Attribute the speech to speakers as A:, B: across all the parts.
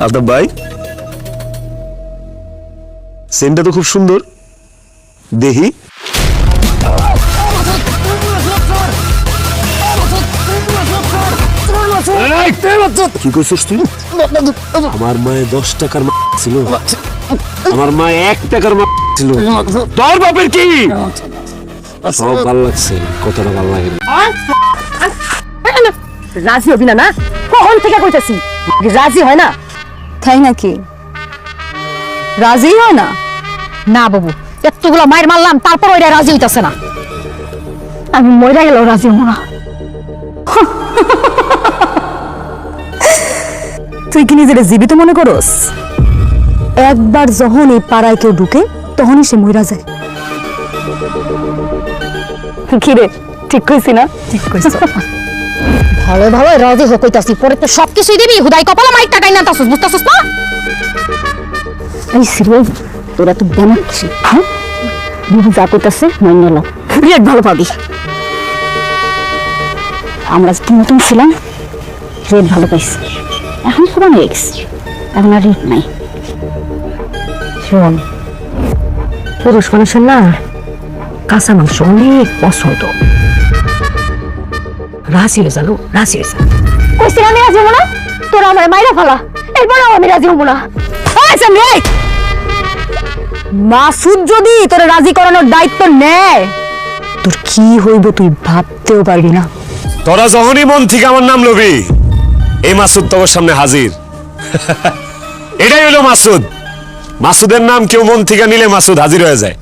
A: আলতাফ ভাই, সেন্টটা তো খুব সুন্দর দেখি। কি করছিস তুই? আমার মায়ে 10 টাকার ছিল, আমার মা 1 টাকার ছিল। তোর বাপের কি? সব ভালো লাগছে, কতটা ভালো লাগে।
B: রাজি হবি না? না কখন থেকে কইতাছি রাজি হয় না। তাই নাকি? রাজি হয় না? না বাবু, এতগুলো মায়ের মারলাম তারপর ওইটা রাজি হইতাছে না। আমি মরে গেল রাজি হবো না। তুই কি নিজের জীবিত মনে করস? একবার যখন এই পাড়ায় কেউ ঢুকে তখনই সে মইরা যায়। কিরে ঠিক কইছি না? ঠিক কইছ। ভালো ভালো রাজি হয়ে কইতাছি, পরে তো সবকিছুই দিবি, হুদাই কপালে মাইক টাকাই না তাছস, বুঝতাছস না? এই সিরিয়াল তোরা তো দেমাচ্ছি, হ্যাঁ? বিবি যা কইতাছে মাইনে নাও, রেট ভালো পাবি। আমরা যে নতুন ছিলাম রেট ভালো পাইছি, এখন পুরানো হয়ে গেছে, এখন আর রেট নাই। শোন, পুরুষ মানুষের না কাঁচা মাংস অনেক পছন্দ। রাজি হয়ে যাবো, রাজি হয়ে যাবো। কইছি আমি রাজি হবো না, তোরা আমার মাইরা ফেলা, এরপরে আমি রাজি হবো না। মাসুদ যদি তোর রাজি করানোর দায়িত্ব নেয়, তোর কি হইব তুই ভাবতেও পারবি না।
A: তোরা যখনই মন থেকে আমার নাম লবি, এই মাসুদ তোর সামনে হাজির। এটাই হলো মাসুদ। মাসুদের নাম কেউ মন থেকে নিলে মাসুদ হাজির হয়ে যায়।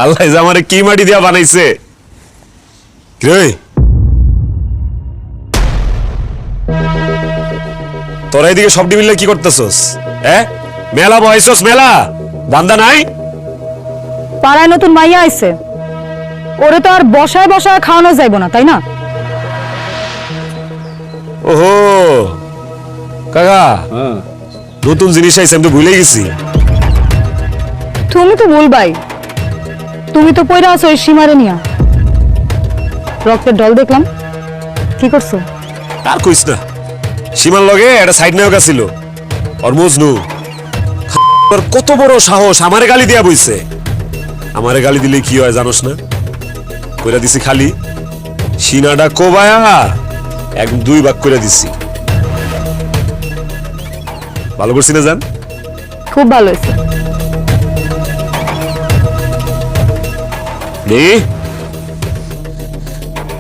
A: আল্লাহ আমারে কি মাটি দিয়া বানাইছে রে। তোরা এদিকে সব মিললে কি করতেছস? মেলা বয়সস, মেলা বান্দা নাই?
B: পাড়ায় নতুন মাইয়া আইছে, ওরে তো আর বসায় বসায় খাওয়ানো যাইব না, তাই না?
A: ওহো কাকা, নতুন জিনিস আইছে, আমি তো ভুলে গেছি।
B: তুমি তো ভুলবাই, তুমি তো পয়রা আছো ওই সীমারে নিয়া। রক্তের ঢল দেখলাম, কি করছো?
A: আর কইস না, সীমার লগে একটা সাইড নায়ক ছিল, ওর মজনু। কত বড় সাহস, আমারে গালি দিয়া বইছে। আমারে গালি দিলে কি হয় জানোস না? কইরা দিছি খালি সিনাটা কোবায়া একদম 2 ভাগ কইরা দিছি। ভালো করছি না জান?
B: খুব ভালো হয়েছে।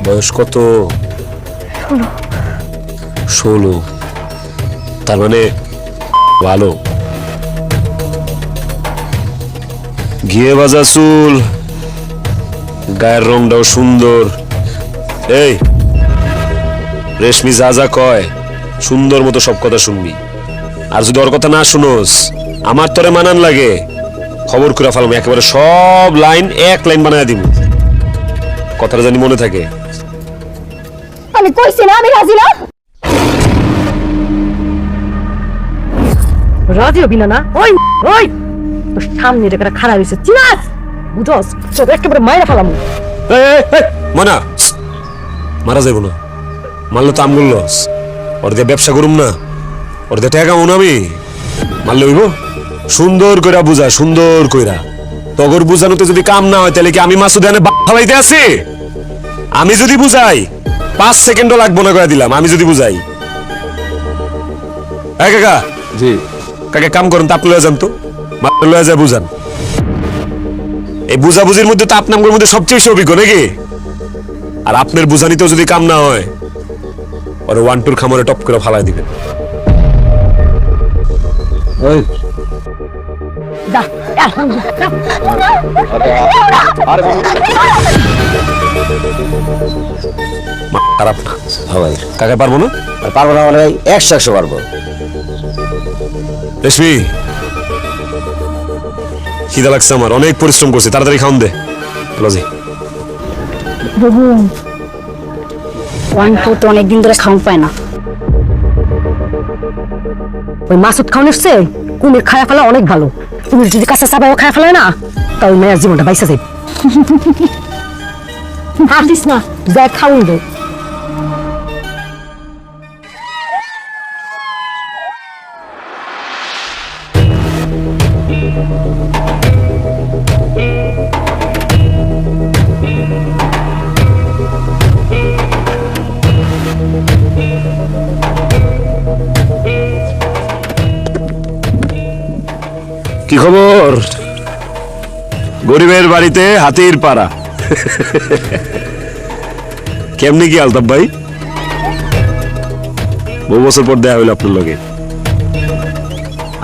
A: বয়স কত? 16। তার মানে ভালো। ঘিয়ে বাজা চুল, গায়ের রংটাও সুন্দর। এই রেশমি যা যা কয় সুন্দর মতো সব কথা শুনবি। আর যদি ওর কথা না শুনোস, আমার তোরে মানান লাগে, খবর করে ফেলাম, একেবারে সব লাইন 1 লাইন বানায় দিব। কথাটা জানি মনে থাকে।
B: আমি কইছি না আমি রাজি না। রাজি হবি না? ওই ওই তোর সামনে রেখে খারাপ হয়েছে, চিনাস বুঝস? তোর একেবারে মাইরা ফেলাম।
A: মানা মারা যাইব না, মারলে তো আমগুল লস। ওর দিয়ে ব্যবসা করুম না, ওর দিয়ে টাকা মন আমি মারলে হইব। সুন্দর কইরা বুঝা, সুন্দর কইরা। তগর বুঝানোতে যদি কাম না হয়, তাহলে কি আমি মাসুদ এনে ভাবাইতে আছি? আমি যদি বুঝাই 5 সেকেন্ডও লাগবো না, করে দিলাম। আমি যদি বুঝাই। কাকা জি, কাকে কাম করেন, তাপ লয়ে যান তো, লয়ে যায় বুঝান। এই বুঝাবুঝির মধ্যে তো আপনার মধ্যে সবচেয়ে বেশি অভিজ্ঞ নাকি? আর আপনার বুঝানিতেও যদি কাম না হয়, ওর 1-2 খামরে টপ করে ফালাই দিবেন। খারাপ না ভাই, কাকে পারবো না?
C: পারবো না মানে 100 পারবো।
A: রেশমি, খিদা লাগছে আমার, অনেক পরিশ্রম করছি, তাড়াতাড়ি খাওন দে। লজি
B: বাবু, 1-4 তো অনেকদিন ধরে খাওয়া পায় না। ওই মাসুদ খাওয়ান এসছে, কুমির খায়া ফেলা অনেক ভালো। কুমির যদি কাঁচা চাপাও খায়া ফেলায় না, তাই মেয়ের জীবনটা বাইসা যাবে। হাসিস না, যা খাওয়ান দে।
A: কি খবর? গরিবের বাড়িতে হাতির পাড়া। কেমনি কি আলতাফ ভাই? বহু বছর পর দেখা হইল আপনার লগে।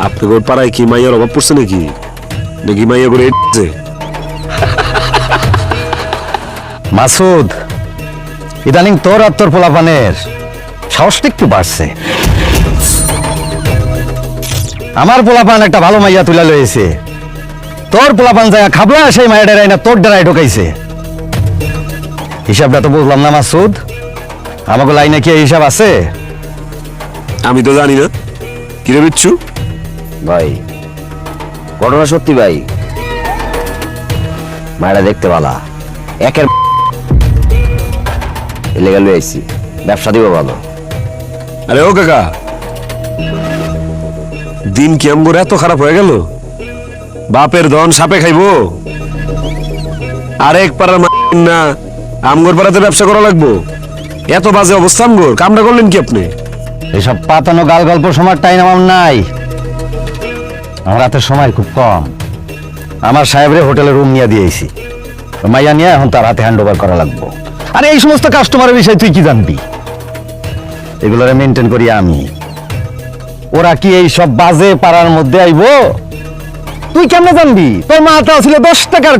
A: আপনি ওর পাড়ায় কি মাইয়ার অভাব পড়ছে নাকি? নাকি মাইয়া করে এসেছে?
D: মাসুদ, ইদানিং তোর আর তোর পোলাপানের সাহসটা একটু বাড়ছে। আমার পোলাপান একটা ভালো মাইয়া তুলে লয়েছে, তোর পোলাপান যায় খাবলা সেই মায়া ডেরাই না তোর ডেরাই ঢোকাইছে। হিসাবটা তো বুঝলাম না মাসুদ, আমাকে লাইনে কি এই হিসাব আছে?
A: আমি তো জানি না। কিরে বিচ্ছু?
C: ভাই ঘটনা সত্যি ভাই, মায়েরা দেখতে ভালা, একের লেগে লইছি, ব্যবসা দিব ভালো।
A: আরে ও কাকা, দিন কি আমগোর এত খারাপ হয়ে গেল? বাপের ধন সাপে খাইবো? আরেক পাড়ার না আমগোর পাড়াতে ব্যবসা করা লাগবো? এত বাজে অবস্থা আমগোর, কামটা করলেন কি আপনি?
D: এসব পাতানো গাল গল্প সময় টাইম আমার নাই, আমার হাতে সময় খুব কম। আমার সাহেবরে হোটেলে রুম নিয়ে দিয়েছি, মাইয়া নিয়ে এখন তার হাতে হ্যান্ড ওভার করা লাগবো। আরে এই সমস্ত কাস্টমারের বিষয় তুই কি জানবি? এগুলোরে মেনটেন করি আমি। ওরা কি এই সব বাজে পাড়ার মধ্যে আইব? তুই কেমনে জানবি? তোর মাটা ছিল 10 টাকার।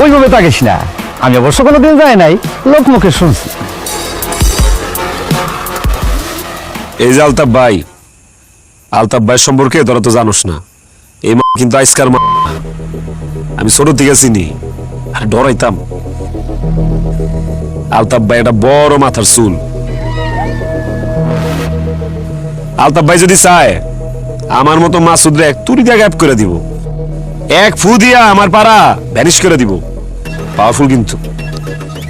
D: ওইভাবে তাকিস না, আমি অবশ্য কোনোদিন যাই নাই, লোক মুখে শুনছি।
A: এই যে আলতাফ ভাই, আলতাফ ভাই সম্পর্কে তোরা তো জানোস না। এই কিন্তু আইসকার আমি ছোট থেকে চিনি, আর ডরাইতাম। আলতাফ ভাই একটা বড় মাথার চুল। আলতাফ ভাই যদি চায় আমার মতো মাসুদরে এক তুড়ি দিয়ে গ্যাপ করে দিব, এক ফু দিয়া আমার পাড়া ভ্যানিশ করে দিব। পাওয়ারফুল কিন্তু।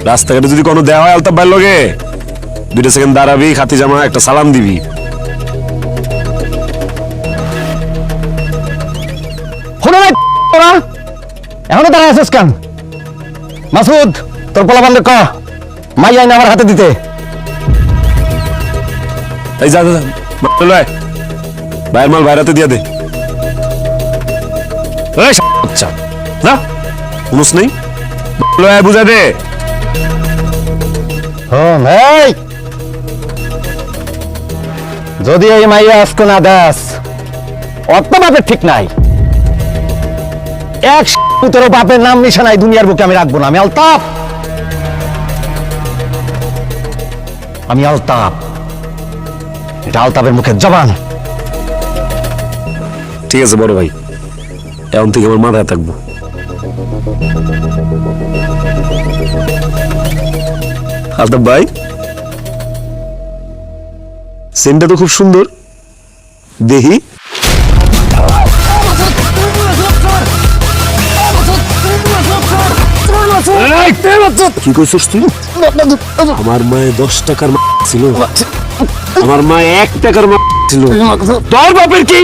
A: রাস্তাঘাটে যদি কোনো দেওয়া হয় আলতাফ ভাইয়ের লগে, 2 সেকেন্ড দাঁড়াবি, খাতি জামা একটা সালাম দিবি।
D: শোনো না তোরা, এখনো দাঁড়ায় আছিস কেন? মাসুদ, তোর পোলাপানকে ক মাইয়া এনে আমার হাতে দিতে।
A: এই যা যা, লয় বাইরের মাল বাইরাতে দিয়া দে। এই আচ্ছা না উনুস নেই, লয় বুঝা দে।
D: এই যদি এই মাইয়া আজকে না দাস, অত বাপের ঠিক নাই। এক তোর বাপের নাম নিশানাই দুনিয়ার বুকে আমি রাখবো না। আমি আলতাফ, আমি আলতাফ, এটা আলতাফের মুখের জবান।
A: ঠিক আছে বড় ভাই, এখন থেকে আমার মাথায় থাকবো। আলতাফ ভাই, সিনটা তো খুব সুন্দর দেখি। কি কইছিস তুই? আমার মায়ে 10 টাকার ছিল, আমার মা 1 টাকার ছিল। তোর বাপের কি?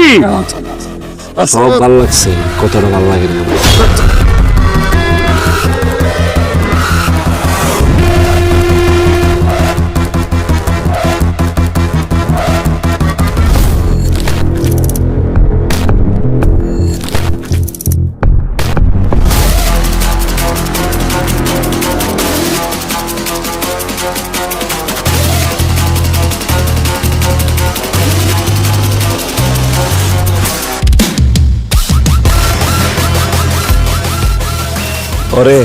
A: সব ভালো লাগছে, কতটা ভালো লাগে না। ওরে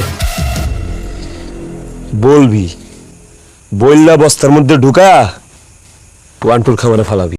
A: বলবি, বললা বস্তার মধ্যে ঢুকা 1-2 খামারে ফালাবি।